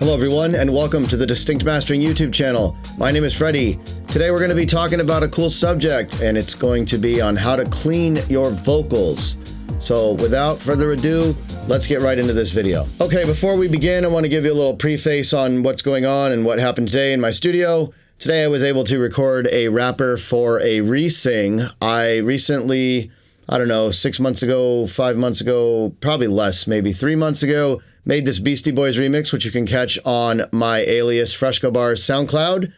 Hello everyone, and welcome to the Distinct Mastering YouTube channel. My name is Freddie. Today we're going to be talking about a cool subject, and it's going to be on how to clean your vocals. So without further ado, let's get right into this video. Okay, before we begin, I want to give you a little preface on what's going on and what happened today in my studio. Today I was able to record a rapper for a re-sing. I recently, I don't know, 6 months ago, 5 months ago, probably less, maybe 3 months ago, made this Beastie Boys remix, which you can catch on my alias Fresco Bars SoundCloud.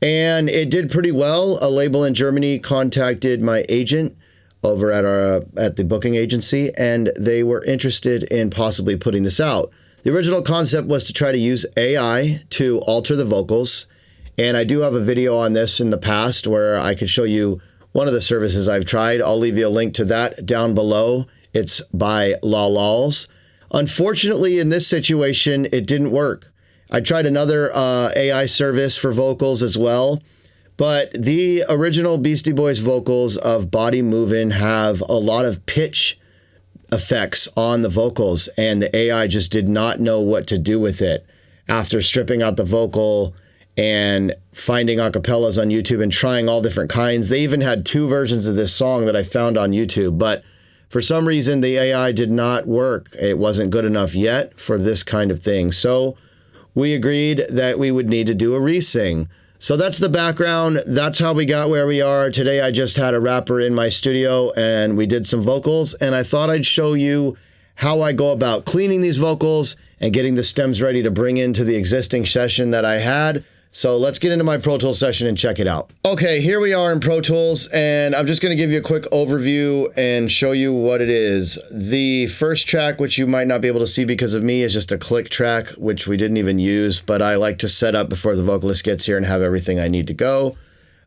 And it did pretty well. A label in Germany contacted my agent over at the booking agency, and they were interested in possibly putting this out. The original concept was to try to use AI to alter the vocals. And I do have a video on this in the past where I could show you one of the services I've tried. I'll leave you a link to that down below. It's by Lawlals. Unfortunately, in this situation, it didn't work. I tried another AI service for vocals as well, but the original Beastie Boys vocals of Body Movin' have a lot of pitch effects on the vocals, and the AI just did not know what to do with it. After stripping out the vocal and finding acapellas on YouTube and trying all different kinds, they even had 2 versions of this song that I found on YouTube, but for some reason, the AI did not work. It wasn't good enough yet for this kind of thing. So we agreed that we would need to do a re-sing. So that's the background. That's how we got where we are. Today, I just had a rapper in my studio and we did some vocals. And I thought I'd show you how I go about cleaning these vocals and getting the stems ready to bring into the existing session that I had. So let's get into my Pro Tools session and check it out. Okay, here we are in Pro Tools, and I'm just gonna give you a quick overview and show you what it is. The first track, which you might not be able to see because of me, is just a click track, which we didn't even use, but I like to set up before the vocalist gets here and have everything I need to go.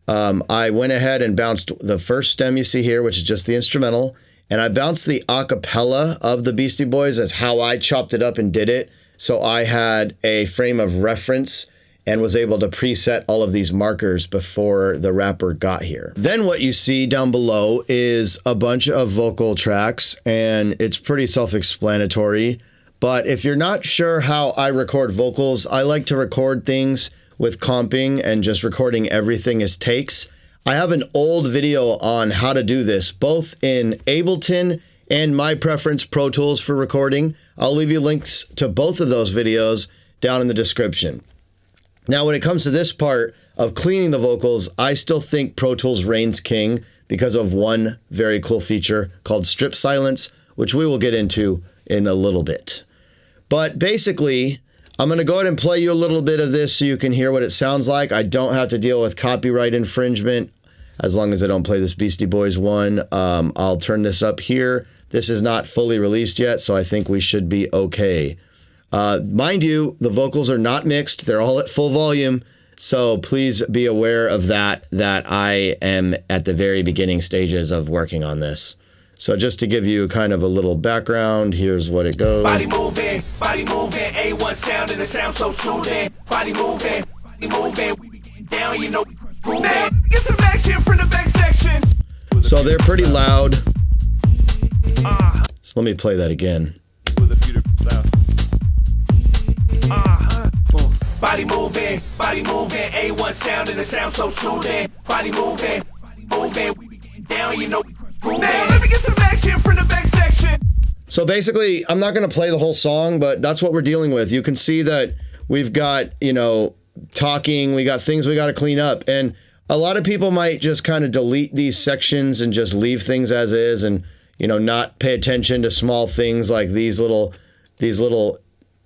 I went ahead and bounced the first stem you see here, which is just the instrumental, and I bounced the acapella of the Beastie Boys as how I chopped it up and did it. So I had a frame of reference and was able to preset all of these markers before the rapper got here. Then what you see down below is a bunch of vocal tracks, and it's pretty self-explanatory. But if you're not sure how I record vocals, I like to record things with comping and just recording everything as takes. I have an old video on how to do this, both in Ableton and my preference Pro Tools for recording. I'll leave you links to both of those videos down in the description. Now, when it comes to this part of cleaning the vocals, I still think Pro Tools reigns king because of one very cool feature called strip silence, which we will get into in a little bit. But basically, I'm going to go ahead and play you a little bit of this so you can hear what it sounds like. I don't have to deal with copyright infringement as long as I don't play this Beastie Boys one. I'll turn this up here. This is not fully released yet, so I think we should be okay. Mind you, the vocals are not mixed. They're all at full volume. So please be aware of that I am at the very beginning stages of working on this. So just to give you kind of a little background, here's what it goes. Body moving, A1 sound, and it sounds so soothing. Body moving, we be getting down, you know we crush grooving. Now, get some action from the back section. So they're pretty loud. So let me play that again. Body moving, A1 sound, and it sounds so soothing. Body moving, we be getting down, you know we crush grooving. Now let me get some action from the back section. So basically, I'm not gonna play the whole song, but that's what we're dealing with. You can see that we've got, you know, talking, we got things we gotta clean up. And a lot of people might just kind of delete these sections and just leave things as is and, you know, not pay attention to small things like these little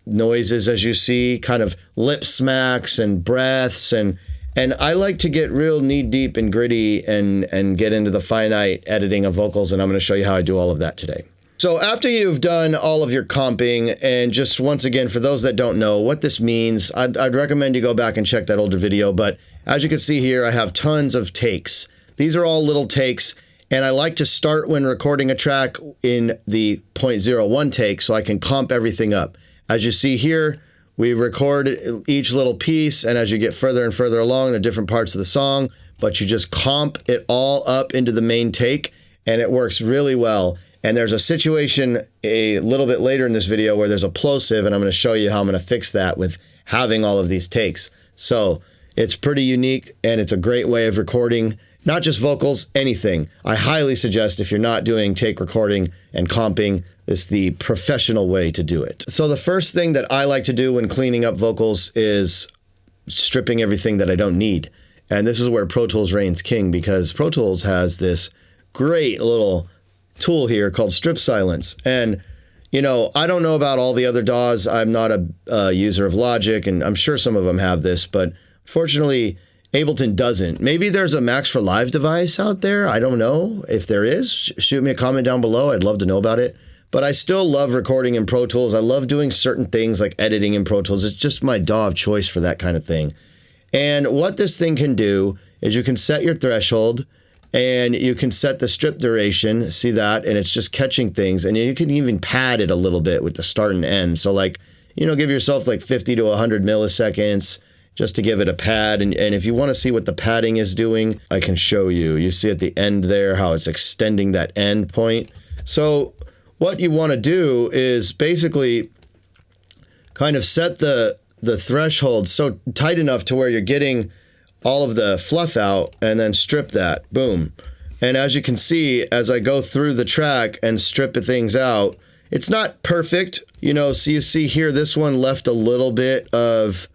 noises, as you see, kind of lip smacks and breaths, and I like to get real knee deep and gritty and get into the finite editing of vocals, and I'm going to show you how I do all of that today. So after you've done all of your comping, and just once again, for those that don't know what this means, I'd recommend you go back and check that older video, but as you can see here, I have tons of takes. These are all little takes, and I like to start when recording a track in the 0.01 take so I can comp everything up. As you see here, we record each little piece, and as you get further and further along, the different parts of the song, but you just comp it all up into the main take, and it works really well. And there's a situation a little bit later in this video where there's a plosive, and I'm going to show you how I'm going to fix that with having all of these takes. So it's pretty unique, and it's a great way of recording, not just vocals, anything. I highly suggest, if you're not doing take recording and comping, this is the professional way to do it. So the first thing that I like to do when cleaning up vocals is stripping everything that I don't need. And this is where Pro Tools reigns king, because Pro Tools has this great little tool here called Strip Silence. And, you know, I don't know about all the other DAWs. I'm not a user of Logic, and I'm sure some of them have this, but fortunately, Ableton doesn't. Maybe there's a Max for Live device out there. I don't know. If there is, shoot me a comment down below. I'd love to know about it. But I still love recording in Pro Tools. I love doing certain things like editing in Pro Tools. It's just my DAW of choice for that kind of thing. And what this thing can do is you can set your threshold, and you can set the strip duration. See that? And it's just catching things. And you can even pad it a little bit with the start and end. So like, you know, give yourself like 50 to 100 milliseconds just to give it a pad. And if you want to see what the padding is doing, I can show you. You see at the end there how it's extending that end point. So what you want to do is basically kind of set the threshold so tight enough to where you're getting all of the fluff out, and then strip that. Boom. And as you can see, as I go through the track and strip things out, it's not perfect. You know, so you see here, this one left a little bit of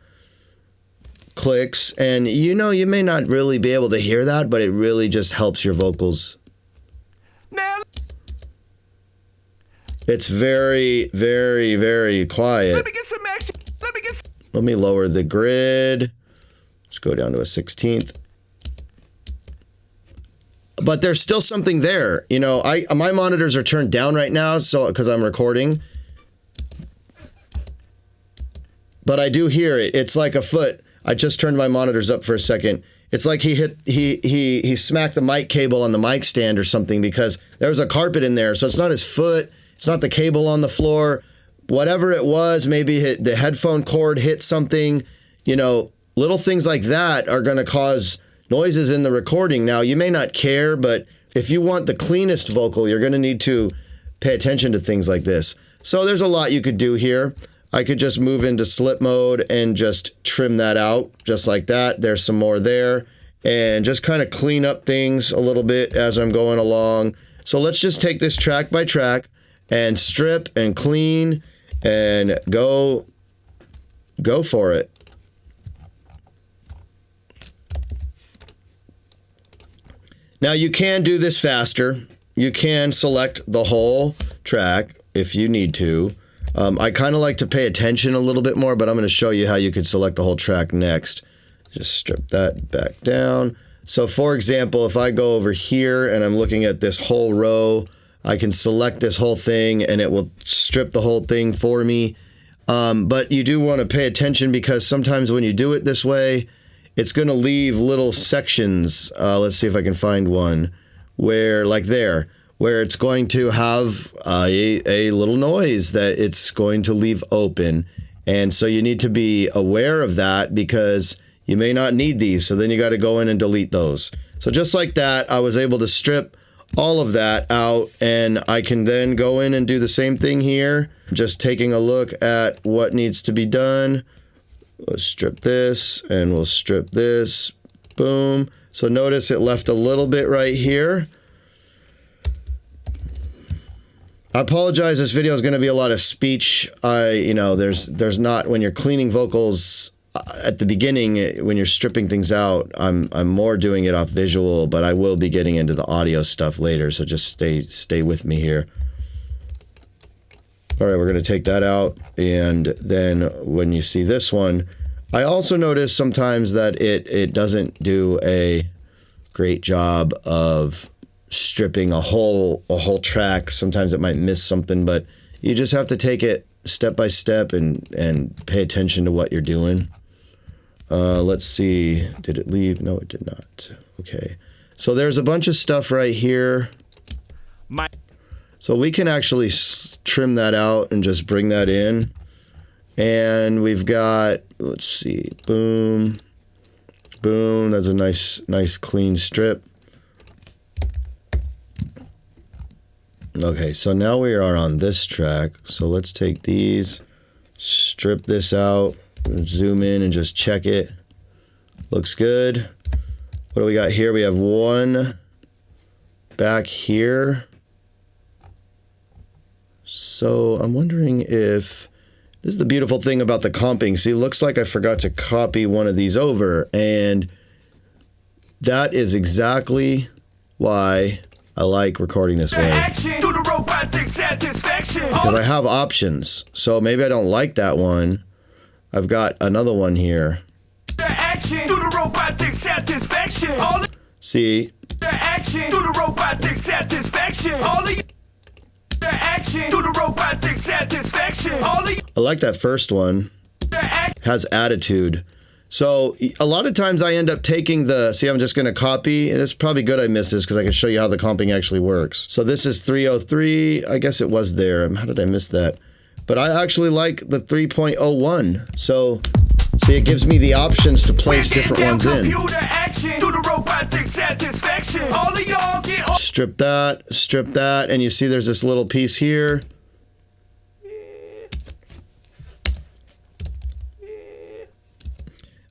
clicks, and you know, you may not really be able to hear that, but it really just helps your vocals. It's very, very, very quiet. Let me get some action. Let me lower the grid. Let's go down to a 16th. But there's still something there. You know, my monitors are turned down right now, so because I'm recording. But I do hear it. It's like a foot. I just turned my monitors up for a second. It's like he smacked the mic cable on the mic stand or something, because there was a carpet in there. So it's not his foot. It's not the cable on the floor. Whatever it was, maybe the headphone cord hit something. You know, little things like that are going to cause noises in the recording. Now, you may not care, but if you want the cleanest vocal, you're going to need to pay attention to things like this. So there's a lot you could do here. I could just move into slip mode and just trim that out just like that. There's some more there, and just kind of clean up things a little bit as I'm going along. So let's just take this track by track and strip and clean and go for it. Now you can do this faster. You can select the whole track if you need to. I kind of like to pay attention a little bit more, but I'm going to show you how you could select the whole track next. Just strip that back down. So for example, if I go over here and I'm looking at this whole row, I can select this whole thing and it will strip the whole thing for me. But you do want to pay attention, because sometimes when you do it this way, it's going to leave little sections. Let's see if I can find one where, like there, where it's going to have a little noise that it's going to leave open. And so you need to be aware of that, because you may not need these. So then you got to go in and delete those. So just like that, I was able to strip all of that out, and I can then go in and do the same thing here. Just taking a look at what needs to be done. Let's strip this, and we'll strip this. Boom. So notice it left a little bit right here. I apologize, this video is going to be a lot of speech. You know, there's not, when you're cleaning vocals at the beginning, when you're stripping things out, I'm more doing it off visual, but I will be getting into the audio stuff later, so just stay with me here. All right, we're going to take that out, and then when you see this one, I also notice sometimes that it doesn't do a great job of stripping a whole track. Sometimes it might miss something, but you just have to take it step by step and pay attention to what you're doing. Let's see, did it leave? No, it did not. Okay, so there's a bunch of stuff right here. So we can actually trim that out and just bring that in. And we've got, let's see, boom, boom. That's a nice clean strip. Okay, so now we are on this track. So let's take these, strip this out, Zoom in and just check it. Looks good. What do we got here? We have one back here. So I'm wondering if this is the beautiful thing about the comping. See, it looks like I forgot to copy one of these over, and that is exactly why I like recording this way. Because I have options. So maybe I don't like that one. I've got another one here. See? I like that first one. Has attitude. So a lot of times I end up taking the, see, I'm just going to copy. And it's probably good I missed this because I can show you how the comping actually works. So this is 303. I guess it was there. How did I miss that? But I actually like the 3.01. So see, it gives me the options to place different ones in. Strip that, and you see there's this little piece here.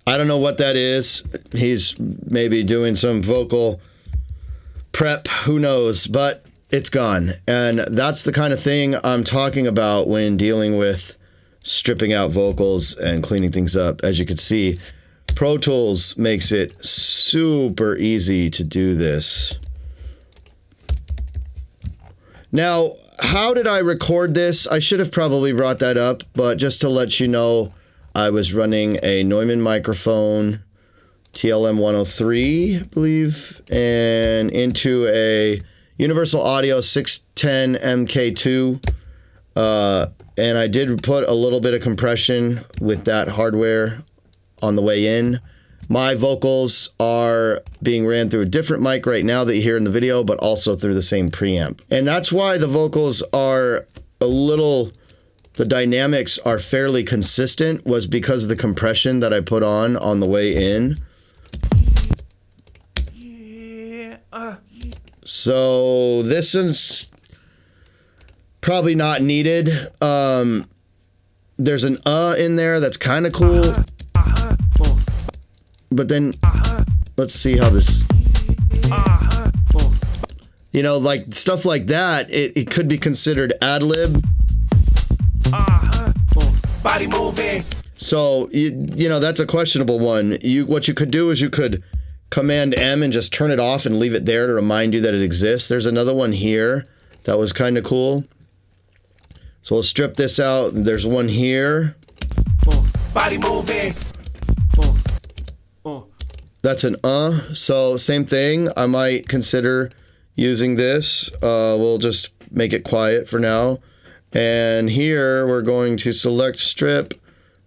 I don't know what that is. He's maybe doing some vocal prep, who knows, but it's gone. And that's the kind of thing I'm talking about when dealing with stripping out vocals and cleaning things up. As you can see, Pro Tools makes it super easy to do this. Now, how did I record this? I should have probably brought that up, but just to let you know, I was running a Neumann microphone, TLM 103, I believe, and into a Universal Audio 610 MK2. And I did put a little bit of compression with that hardware on the way in. My vocals are being ran through a different mic right now that you hear in the video, but also through the same preamp. And that's why the vocals are a little, the dynamics are fairly consistent, was because of the compression that I put on the way in. So this is probably not needed. There's an in there that's kind of cool. But then let's see how this, you know, like stuff like that, it could be considered ad-lib. Body moving. So, you know, that's a questionable one. What you could do is you could Command M and just turn it off and leave it there to remind you that it exists. There's another one here that was kind of cool. So we'll strip this out. There's one here. Body moving. That's an so same thing. I might consider using this. We'll just make it quiet for now. And here we're going to select strip.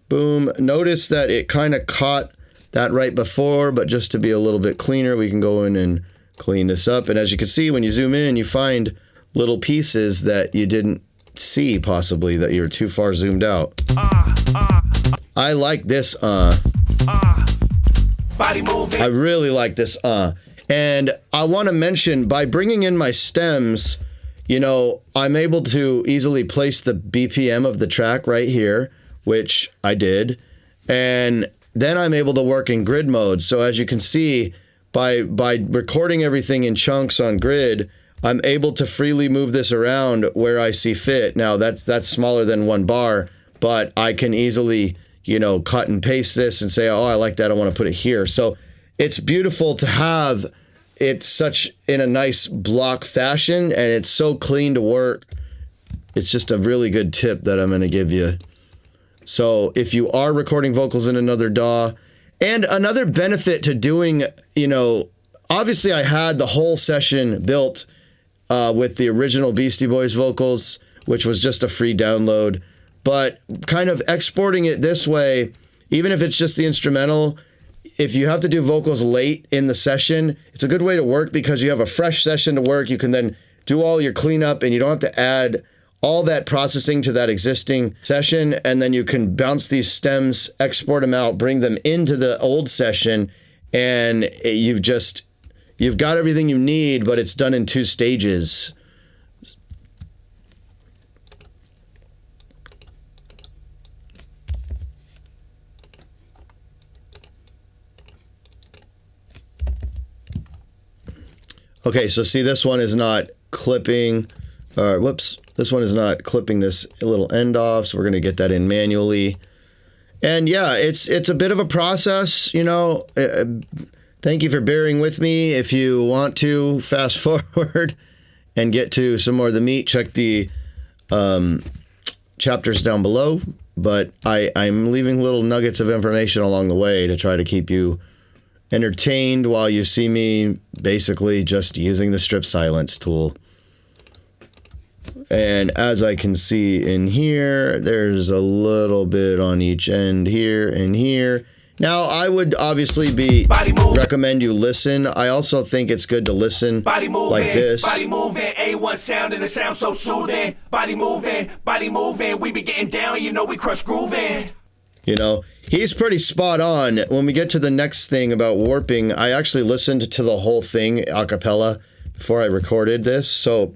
Boom. Notice that it kind of caught that right before, but just to be a little bit cleaner, we can go in and clean this up. And as you can see, when you zoom in, you find little pieces that you didn't see, possibly, that you're too far zoomed out. I like this body moving. I really like this and I want to mention, by bringing in my stems, you know, I'm able to easily place the BPM of the track right here, which I did, and then I'm able to work in grid mode. So as you can see, by recording everything in chunks on grid, I'm able to freely move this around where I see fit. Now that's smaller than 1 bar, but I can easily, you know, cut and paste this and say, oh, I like that, I want to put it here. So it's beautiful to have it such in a nice block fashion, and it's so clean to work. It's just a really good tip that I'm going to give you. So if you are recording vocals in another DAW, and another benefit to doing, you know, obviously I had the whole session built with the original Beastie Boys vocals, which was just a free download. But kind of exporting it this way, even if it's just the instrumental, if you have to do vocals late in the session, it's a good way to work because you have a fresh session to work. You can then do all your cleanup and you don't have to add all that processing to that existing session. And then you can bounce these stems, export them out, bring them into the old session, and you've got everything you need, but it's done in 2 stages. Okay, so see, this one is not clipping, whoops, this one is not clipping this little end off, so we're gonna get that in manually. And yeah, it's a bit of a process, you know. Thank you for bearing with me. If you want to fast forward and get to some more of the meat, check the chapters down below. But I'm leaving little nuggets of information along the way to try to keep you entertained while you see me basically just using the strip silence tool. And as I can see in here, there's a little bit on each end here and here. Now, I would obviously recommend you listen. I also think it's good to listen like this. Body moving, A1 sound, and it sounds so soothing. Body moving, we be getting down, you know we crush grooving. You know, he's pretty spot on. When we get to the next thing about warping, I actually listened to the whole thing a cappella before I recorded this, so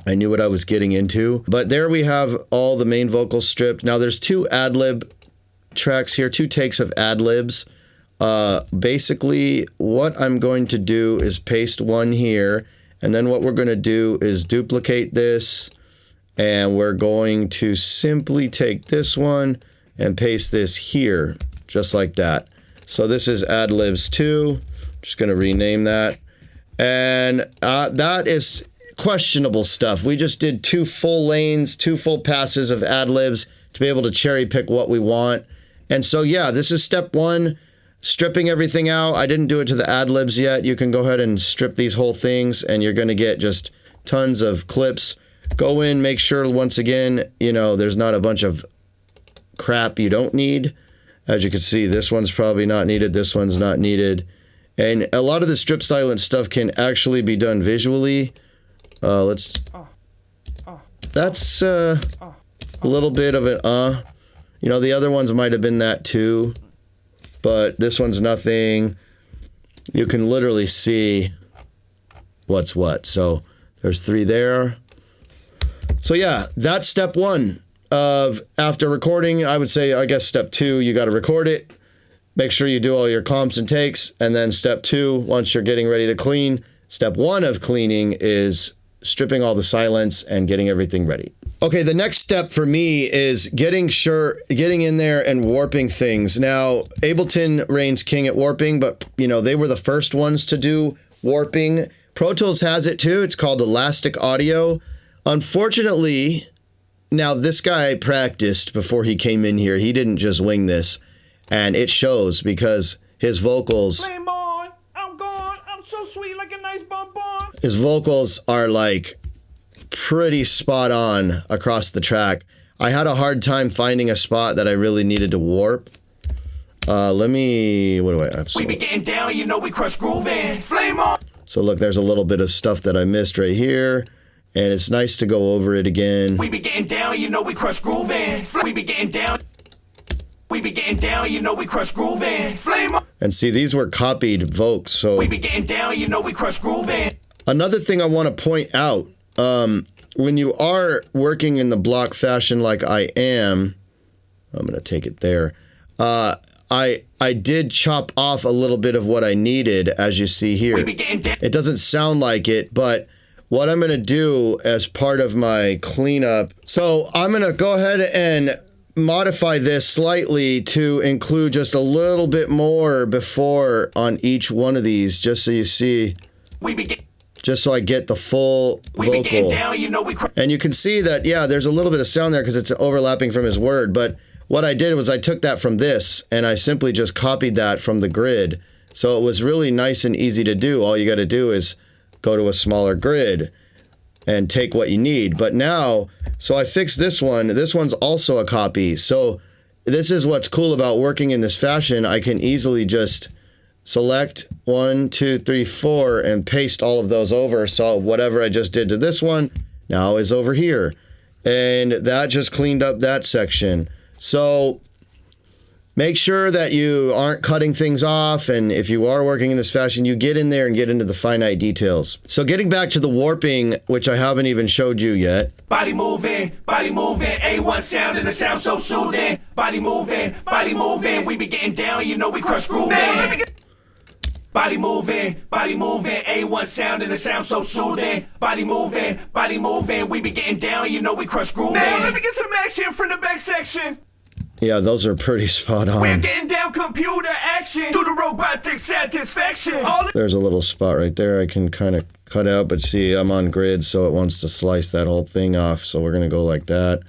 I knew what I was getting into. But there we have all the main vocals stripped. Now there's 2 ad-lib tracks here, 2 takes of ad-libs. Basically, what I'm going to do is paste one here, and then what we're going to do is duplicate this, and we're going to simply take this one and paste this here, just like that. So this is ad-libs 2. Just going to rename that. And that is questionable stuff. We just did 2 full lanes, 2 full passes of ad-libs to be able to cherry pick what we want. And so, yeah, this is step 1, stripping everything out. I didn't do it to the ad-libs yet. You can go ahead and strip these whole things, and you're going to get just tons of clips. Go in, make sure, once again, you know, there's not a bunch of crap you don't need. As you can see, this one's probably not needed. This one's not needed. And a lot of the strip silence stuff can actually be done visually. That's a little bit of an You know, the other ones might have been that too, but this one's nothing. You can literally see what's what. So there's 3 there. So yeah, that's step 1 of after recording. I would say, I guess step 2, you got to record it. Make sure you do all your comps and takes. And then step 2, once you're getting ready to clean, step 1 of cleaning is stripping all the silence and getting everything ready. Okay, the next step for me is getting in there and warping things. Now, Ableton reigns king at warping, but you know, they were the first ones to do warping. Pro Tools has it too. It's called Elastic Audio. Unfortunately, now this guy practiced before he came in here. He didn't just wing this, and it shows because his vocals. Flame on, I'm gone, I'm so sweet like a nice bonbon. His vocals are like pretty spot on across the track. I had a hard time finding a spot that I really needed to warp. What do I have? We be getting down, you know we crush grooving. Flame on. So look, there's a little bit of stuff that I missed right here, and it's nice to go over it again. We be getting down, you know we crush grooving. We be getting down. We be getting down, you know we crush grooving. Flame on. And see, these were copied vocals, so. We be getting down, you know we crush grooving. Another thing I want to point out, when you are working in the block fashion like I am, I'm going to take it there. I did chop off a little bit of what I needed, as you see here. It doesn't sound like it, but what I'm going to do as part of my cleanup, so I'm going to go ahead and modify this slightly to include just a little bit more before on each one of these, just so you see. Just so I get the full vocal. And you can see that, yeah, there's a little bit of sound there because it's overlapping from his word. But what I did was I took that from this and I simply just copied that from the grid. So it was really nice and easy to do. All you got to do is go to a smaller grid and take what you need. But now, so I fixed this one. This one's also a copy. So this is what's cool about working in this fashion. I can easily just select 1, 2, 3, 4 and paste all of those over. So whatever I just did to this one now is over here. And that just cleaned up that section. So make sure that you aren't cutting things off. And if you are working in this fashion, you get in there and get into the finite details. So getting back to the warping, which I haven't even showed you yet. Body moving, A1 sound and the sound so soothing. Body moving, we be getting down, you know we crush grooving. body moving, A1 sound and the sound so soothing. Body moving, we be getting down, you know we crush grooving. Now let me get some action from the back section. Yeah, those are pretty spot on. We're getting down computer action to the robotic satisfaction. There's a little spot right there I can kind of cut out, but see, I'm on grid, so it wants to slice that whole thing off, so we're gonna go like that.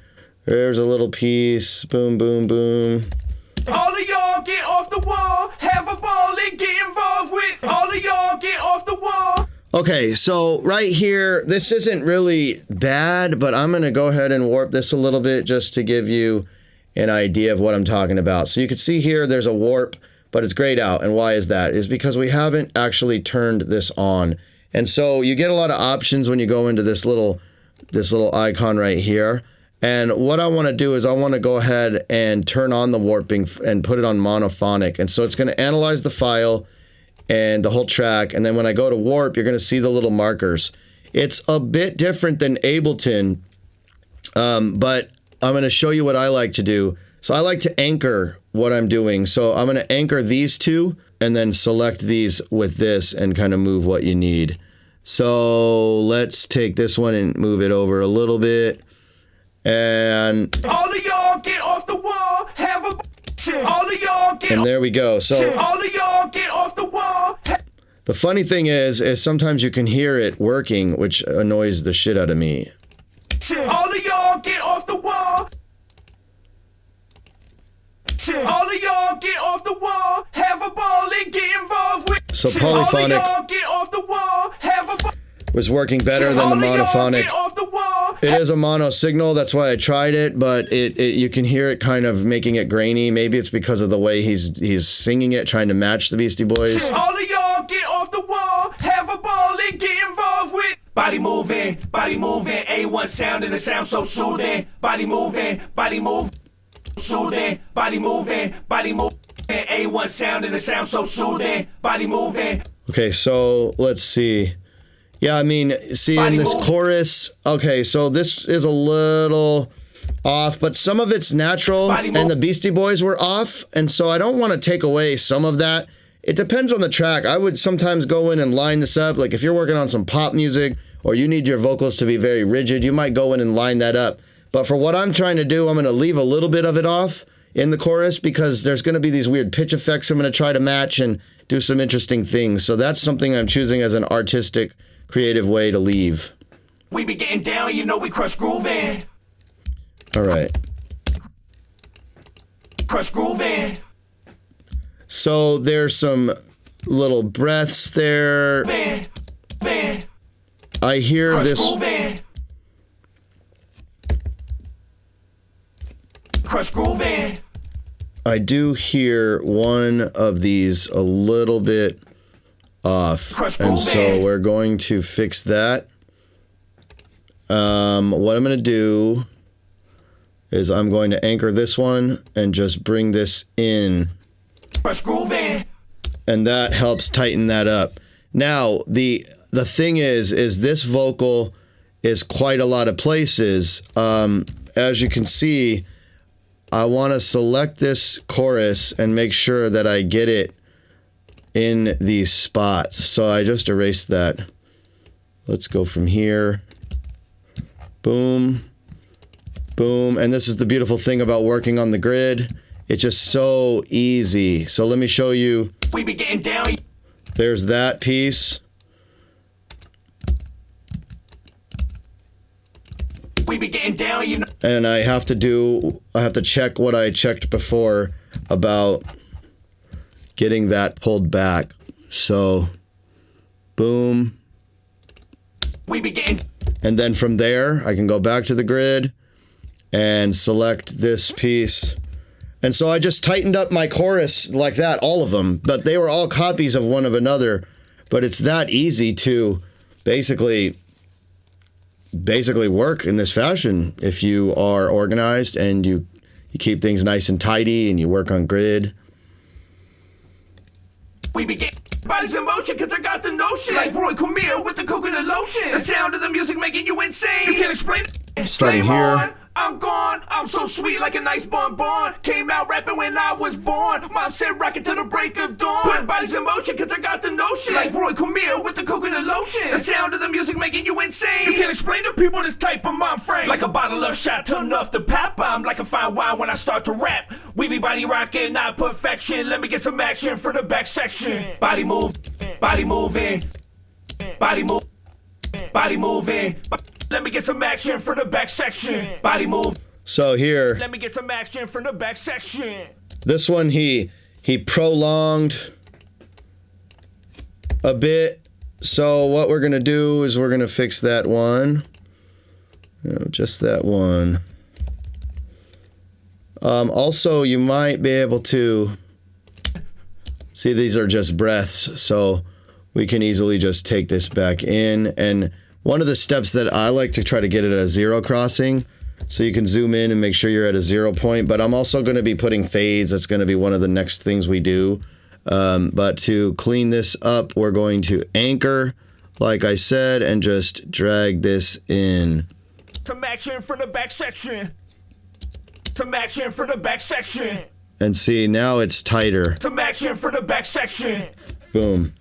There's a little piece, boom, boom, boom. All of y'all get off the wall, have a ball and get involved with. All of y'all get off the wall. Okay, so right here, this isn't really bad, but I'm gonna go ahead and warp this a little bit just to give you an idea of what I'm talking about. So you can see here, there's a warp, but it's grayed out. And why is that? Is because we haven't actually turned this on. And so you get a lot of options when you go into this little icon right here. And what I want to do is I want to go ahead and turn on the warping and put it on monophonic. And so it's going to analyze the file and the whole track. And then when I go to warp, you're going to see the little markers. It's a bit different than Ableton, but I'm going to show you what I like to do. So I like to anchor what I'm doing. So I'm going to anchor these two and then select these with this and kind of move what you need. So let's take this one and move it over a little bit. And all of y'all get off the wall, have a all of y'all get. And there we go. So all of y'all get off the wall. The funny thing is sometimes you can hear it working, which annoys the shit out of me. All of y'all get off the wall. All of y'all get off the wall, have a ball and get involved with. So polyphonic all of y'all get off the wall, have a ball. Was working better than the monophonic. It is a mono signal, that's why I tried it, but you can hear it kind of making it grainy. Maybe it's because of the way he's singing it, trying to match the Beastie Boys. All of y'all get off the wall, have a ball and get involved with. Body moving, A1 sound and the sound so soothing. Body moving, soothing. Body moving, A1 sound and the sound so soothing. Body moving. Okay, so let's see. Yeah, I mean, see in this chorus, okay, so this is a little off, but some of it's natural, and the Beastie Boys were off, and so I don't want to take away some of that. It depends on the track. I would sometimes go in and line this up, like if you're working on some pop music, or you need your vocals to be very rigid, you might go in and line that up. But for what I'm trying to do, I'm going to leave a little bit of it off in the chorus, because there's going to be these weird pitch effects I'm going to try to match and do some interesting things. So that's something I'm choosing as an artistic, creative way to leave. We be getting down, you know we crush grooving. All right. Crush grooving. So there's some little breaths there. I hear crush this. Grooving. Crush grooving. I do hear one of these a little bit off, and so we're going to fix that. What I'm going to do is I'm going to anchor this one and just bring this in, and that helps tighten that up. Now the thing is this vocal is quite a lot of places. As you can see, I want to select this chorus and make sure that I get it in these spots. So I just erased that. Let's go from here. Boom. Boom. And this is the beautiful thing about working on the grid. It's just so easy. So let me show you. We be getting down. There's that piece. We be getting down, you know. And I have to check what I checked before about getting that pulled back. So, boom. We be getting. And then from there, I can go back to the grid and select this piece. And so I just tightened up my chorus like that, all of them, but they were all copies of one of another. But it's that easy to basically work in this fashion if you are organized and you keep things nice and tidy and you work on grid. We be getting bodies in motion cause I got the notion. Like Roy Camille with the coconut lotion. The sound of the music making you insane. You can't explain it. Starting here. I'm gone. I'm so sweet like a nice bonbon. Came out rapping when I was born. Mom said rocket till the break of dawn. Putting bodies in motion cause I got the notion. Like Roy Camille with the coconut lotion. The sound of the music making you insane. You can't explain to people this type of mind frame. Like a bottle of shot enough to pop. I'm like a fine wine when I start to rap. We be body rocking, not perfection. Let me get some action for the back section. Body move, body moving, body move, body moving. Let me get some action for the back section. Body move. So here, Let me get some action for the back section. this one he prolonged a bit. So what we're gonna do is we're gonna fix that one. Just that one. Also, you might be able to see these are just breaths, so we can easily just take this back in. And one of the steps that I like to try to get it at a zero crossing, so you can zoom in and make sure you're at a 0 point. But I'm also going to be putting fades. That's going to be one of the next things we do. But to clean this up, we're going to anchor, like I said, and just drag this in. Some action for the back section. Some action for the back section. And see, now it's tighter. Some action for the back section. Boom.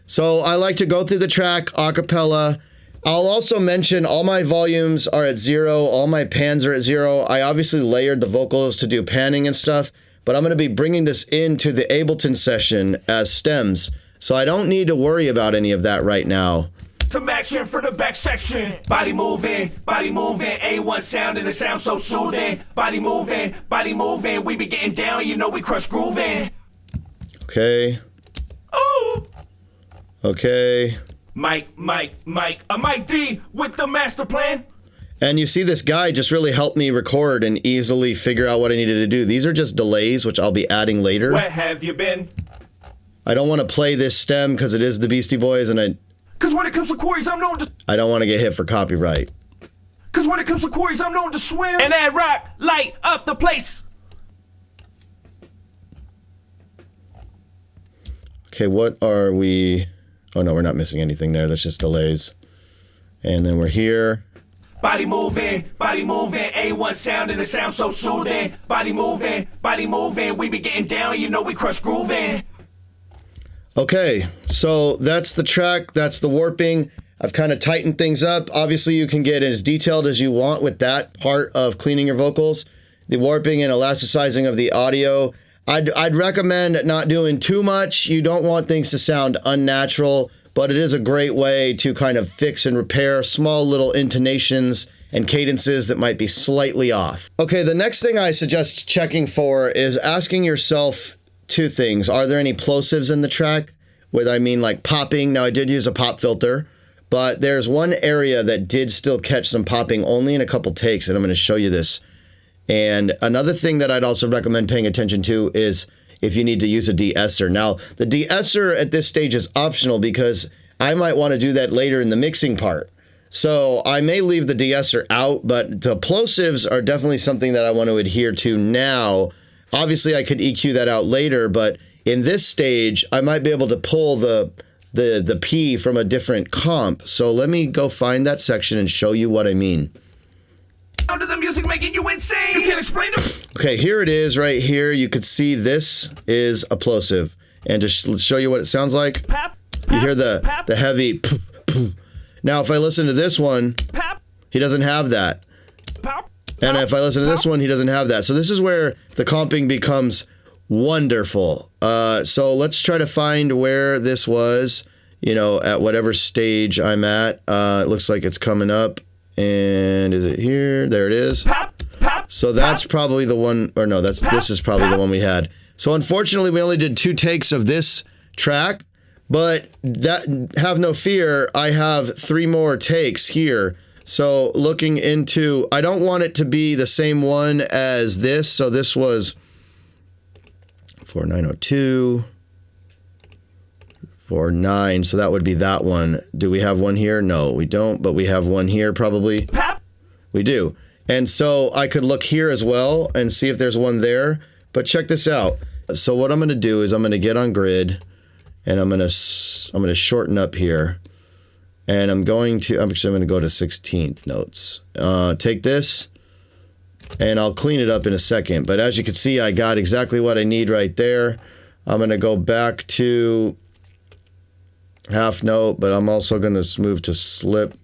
So I like to go through the track a cappella. I'll also mention all my volumes are at 0. All my pans are at 0. I obviously layered the vocals to do panning and stuff, but I'm going to be bringing this into the Ableton session as stems. So I don't need to worry about any of that right now. Some action for the back section. Body moving, A1 sound and the sound so soothing. Body moving, we be getting down, you know we crush grooving. Okay. Ooh. Okay. Mike, Mike D with the master plan. And you see this guy just really helped me record and easily figure out what I needed to do. These are just delays, which I'll be adding later. Where have you been? I don't want to play this stem because it is the Beastie Boys, and Cause when it comes to quarries, I'm known to. I don't want to get hit for copyright. Cause when it comes to quarries, I'm known to swim. And add rock, light up the place. Okay, what are we? Oh no, we're not missing anything there. That's just delays. And then we're here. Body moving, A1 sound and the sound so soothing. Body moving, we be getting down, you know we crush grooving. Okay, so that's the track, that's the warping. I've kind of tightened things up. Obviously, you can get as detailed as you want with that part of cleaning your vocals. The warping and elasticizing of the audio. I'd recommend not doing too much. You don't want things to sound unnatural, but it is a great way to kind of fix and repair small little intonations and cadences that might be slightly off. Okay, the next thing I suggest checking for is asking yourself two things. Are there any plosives in the track? With I mean like popping. Now I did use a pop filter, but there's one area that did still catch some popping only in a couple takes, and I'm going to show you this. And another thing that I'd also recommend paying attention to is if you need to use a de-esser. Now, the de-esser at this stage is optional because I might want to do that later in the mixing part. So I may leave the de-esser out, but the plosives are definitely something that I want to adhere to now. Obviously, I could EQ that out later, but in this stage, I might be able to pull the P from a different comp. So let me go find that section and show you what I mean. Under the music making you insane. You can't explain it. Okay, here it is right here. You could see this is a plosive. And to show you what it sounds like, you hear the heavy. Now, if I listen to this one, he doesn't have that. And if I listen to this one, he doesn't have that. So this is where the comping becomes wonderful. So let's try to find where this was, you know, at whatever stage I'm at. It looks like it's coming up. And is it here? There it is. So that's probably the one, or no, this is probably the one we had. So unfortunately, we only did 2 takes of this track, but that, have no fear, I have 3 more takes here. So looking into, I don't want it to be the same one as this. So this was 4902, 49. So that would be that one. Do we have one here? No, we don't, but we have one here probably. We do. And so I could look here as well and see if there's one there, but check this out. So what I'm going to do is I'm going to get on grid and I'm going to shorten up here. And I'm actually going to go to 16th notes. Take this and I'll clean it up in a second. But as you can see, I got exactly what I need right there. I'm going to go back to half note, but I'm also going to move to slip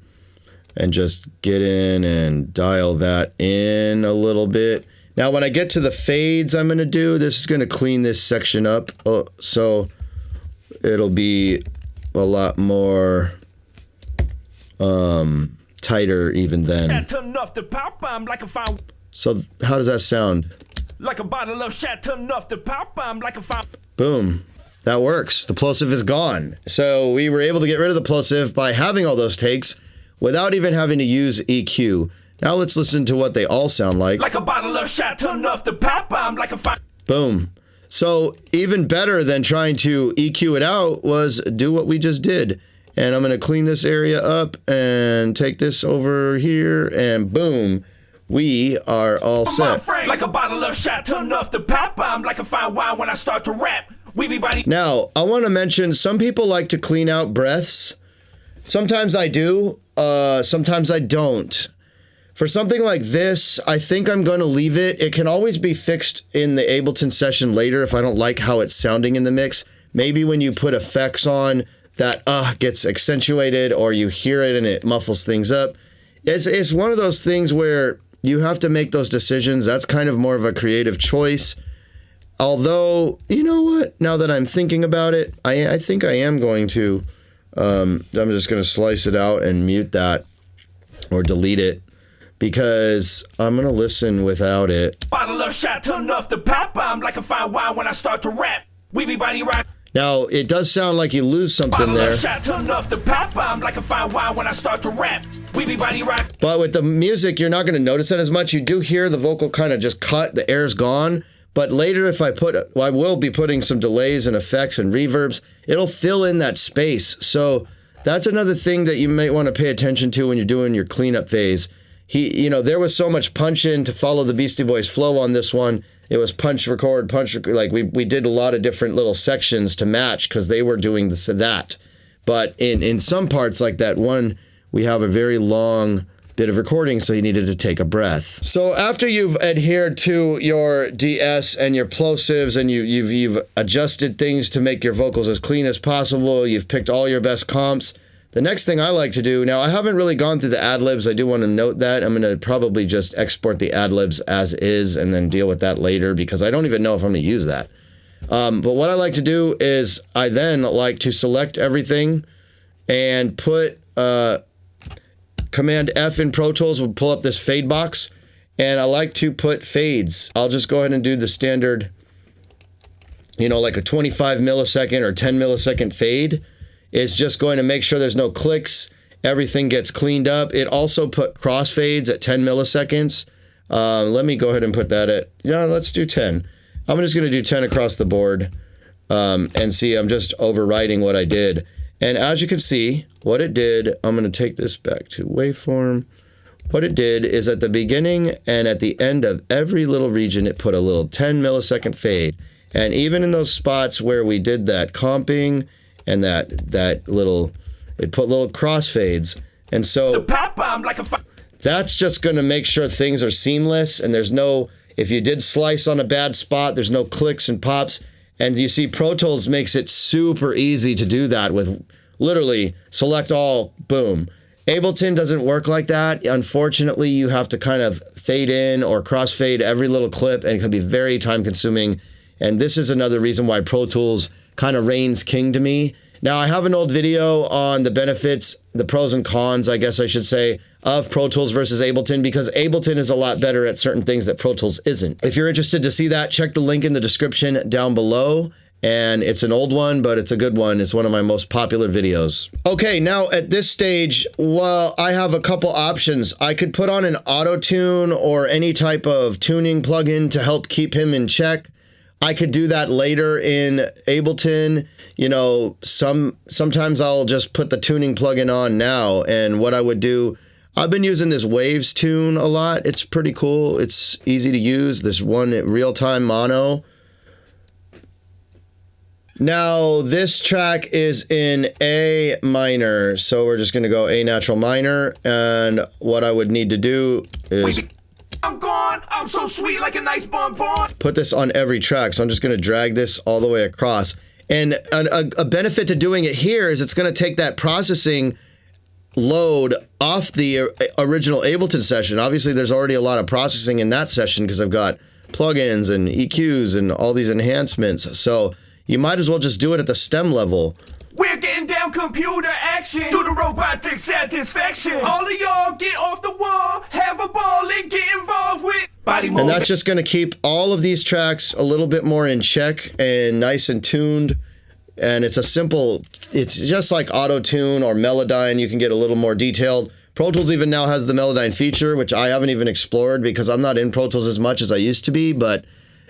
and just get in and dial that in a little bit. Now, when I get to the fades I'm going to do, this is going to clean this section up. So it'll be a lot more tighter even then. So how does that sound? Like a bottle of Chateau enough to pop, I'm like a fire. Boom. That works. The plosive is gone. So we were able to get rid of the plosive by having all those takes without even having to use EQ. Now let's listen to what they all sound like. Like a bottle of Chateau enough to pop, I'm like a fire. Boom. So even better than trying to EQ it out was do what we just did. And I'm going to clean this area up and take this over here and boom. We are all set. Like a bottle of Chateau enough to pop, I'm like a fine wine when I start to rap. Now, I want to mention some people like to clean out breaths. Sometimes I do, sometimes I don't. For something like this, I think I'm going to leave it. It can always be fixed in the Ableton session later if I don't like how it's sounding in the mix. Maybe when you put effects on, that gets accentuated, or you hear it and it muffles things up. It's one of those things where you have to make those decisions. That's kind of more of a creative choice. Although, you know what? Now that I'm thinking about it, I think I am going to, I'm just going to slice it out and mute that or delete it because I'm going to listen without it. Bottle of Chateau enough to pop, I'm like a fine wine when I start to rap. We be body rock. Now, it does sound like you lose something there. But with the music, you're not going to notice that as much. You do hear the vocal kind of just cut, the air's gone. But later, if I will be putting some delays and effects and reverbs, it'll fill in that space. So that's another thing that you might want to pay attention to when you're doing your cleanup phase. There was so much punch in to follow the Beastie Boys flow on this one. It was punch, record, like we did a lot of different little sections to match because they were doing this and that. But in some parts like that one, we have a very long bit of recording, so you needed to take a breath. So after you've adhered to your DS and your plosives and you've adjusted things to make your vocals as clean as possible, you've picked all your best comps, the next thing I like to do, now I haven't really gone through the ad-libs, I do want to note that. I'm going to probably just export the ad-libs as is and then deal with that later because I don't even know if I'm going to use that. But what I like to do is I then like to select everything and put Command F in Pro Tools will pull up this fade box, and I like to put fades. I'll just go ahead and do the standard, like a 25 millisecond or 10 millisecond fade. It's just going to make sure there's no clicks. Everything gets cleaned up. It also put crossfades at 10 milliseconds. Let me go ahead and put that at, let's do 10. I'm just going to do 10 across the board and see, I'm just overwriting what I did. And as you can see, what it did, I'm going to take this back to waveform. What it did is at the beginning and at the end of every little region, it put a little 10 millisecond fade. And even in those spots where we did that comping, and that little, it put little crossfades. And so that's just going to make sure things are seamless and there's no, if you did slice on a bad spot, there's no clicks and pops. And you see Pro Tools makes it super easy to do that with literally select all, boom. Ableton doesn't work like that. Unfortunately, you have to kind of fade in or crossfade every little clip and it can be very time consuming. And this is another reason why Pro Tools kind of reigns king to me. Now, I have an old video on the benefits, the pros and cons, I guess I should say, of Pro Tools versus Ableton, because Ableton is a lot better at certain things that Pro Tools isn't. If you're interested to see that, check the link in the description down below. And it's an old one, but it's a good one. It's one of my most popular videos. Okay, now at this stage, well, I have a couple options. I could put on an auto tune or any type of tuning plugin to help keep him in check. I could do that later in Ableton. Sometimes I'll just put the tuning plugin on now. And what I would do, I've been using this Waves tune a lot. It's pretty cool. It's easy to use. This one real-time mono. Now, this track is in A minor. So we're just going to go A natural minor. And what I would need to do is I'm gone. I'm so sweet like a nice bonbon. Put this on every track. So I'm just going to drag this all the way across. And a benefit to doing it here is it's going to take that processing load off the original Ableton session. Obviously, there's already a lot of processing in that session because I've got plugins and EQs and all these enhancements. So you might as well just do it at the stem level. We're getting down computer action. Do the robotic satisfaction. All of y'all get off the wall, have a ball, and get involved with body moving. And that's just going to keep all of these tracks a little bit more in check and nice and tuned. And it's it's just like auto-tune or Melodyne. You can get a little more detailed. Pro Tools even now has the Melodyne feature, which I haven't even explored because I'm not in Pro Tools as much as I used to be, but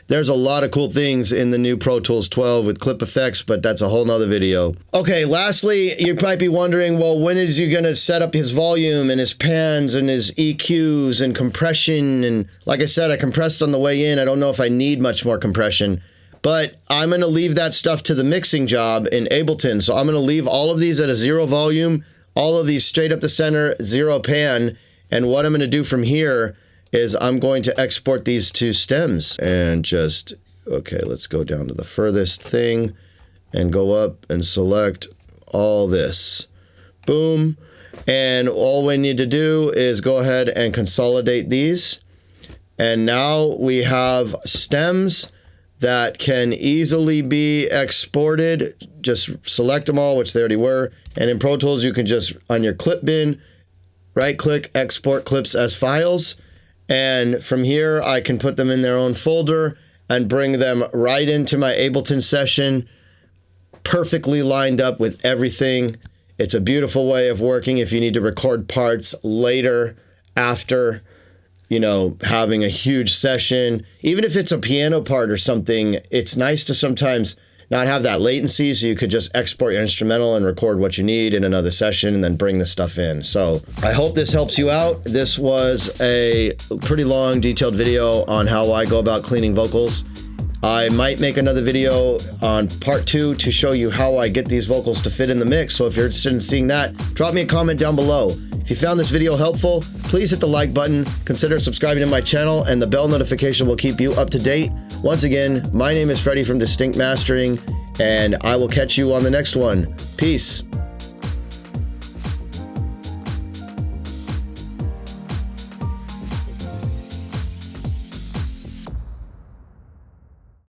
there's a lot of cool things in the new Pro Tools 12 with clip effects, but that's a whole nother video. Okay, lastly, you might be wondering, well, when is he going to set up his volume and his pans and his EQs and compression? And like I said, I compressed on the way in. I don't know if I need much more compression, but I'm going to leave that stuff to the mixing job in Ableton. So I'm going to leave all of these at a 0 volume, all of these straight up the center, 0 pan. And what I'm going to do from here is I'm going to export these to stems and just, okay, let's go down to the furthest thing and go up and select all this. Boom. And all we need to do is go ahead and consolidate these. And now we have stems that can easily be exported. Just select them all, which they already were. And in Pro Tools, you can just, on your clip bin, right click, export clips as files. And from here, I can put them in their own folder and bring them right into my Ableton session, perfectly lined up with everything. It's a beautiful way of working if you need to record parts later after, you know, having a huge session. Even if it's a piano part or something, it's nice to sometimes not have that latency, so you could just export your instrumental and record what you need in another session and then bring the stuff in. So I hope this helps you out. This was a pretty long, detailed video on how I go about cleaning vocals. I might make another video on part 2 to show you how I get these vocals to fit in the mix. So if you're interested in seeing that, drop me a comment down below. If you found this video helpful, please hit the like button, consider subscribing to my channel, and the bell notification will keep you up to date. Once again, my name is Freddie from Distinct Mastering, and I will catch you on the next one. Peace.